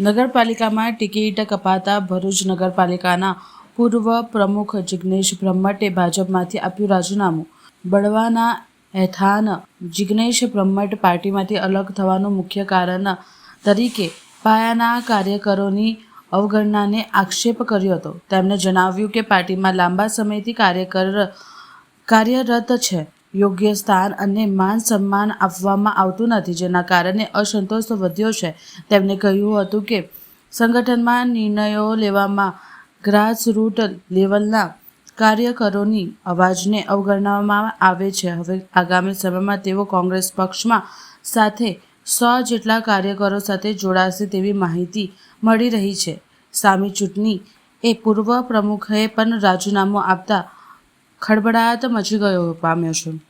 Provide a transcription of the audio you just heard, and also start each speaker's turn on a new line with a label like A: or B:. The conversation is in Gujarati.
A: નગરપાલિકામાં ટિકિટ કપાતા ભરૂચ નગરપાલિકાના પૂર્વ પ્રમુખ જિગ્નેશ બ્રહ્મટે ભાજપમાંથી આપ્યું રાજીનામું. બળવાના હેઠાણ જિગ્નેશ બ્રહ્મટ પાર્ટીમાંથી અલગ થવાનું મુખ્ય કારણ તરીકે પાયાના કાર્યકરોની અવગણનાને આક્ષેપ કર્યો હતો. તેમણે જણાવ્યું કે પાર્ટીમાં લાંબા સમયથી કાર્યરત છે. યોગ્ય સ્થાન અને માન સન્માન આપવામાં આવતું નથી, જેના કારણે અસંતોષ વધ્યો છે. તેમણે કહ્યું હતું કે સંગઠનમાં નિર્ણયો લેવામાં ગ્રાસરૂટ લેવલના કાર્યકરોની અવાજને અવગણવામાં આવે છે. હવે આગામી સમયમાં તેઓ કોંગ્રેસ પક્ષમાં સાથે 100 જેટલા કાર્યકરો સાથે જોડાશે તેવી માહિતી મળી રહી છે. સામી ચૂંટણી એ પૂર્વ પ્રમુખે પણ રાજીનામું આપતા ખળભળાટ મચી પામ્યો છે.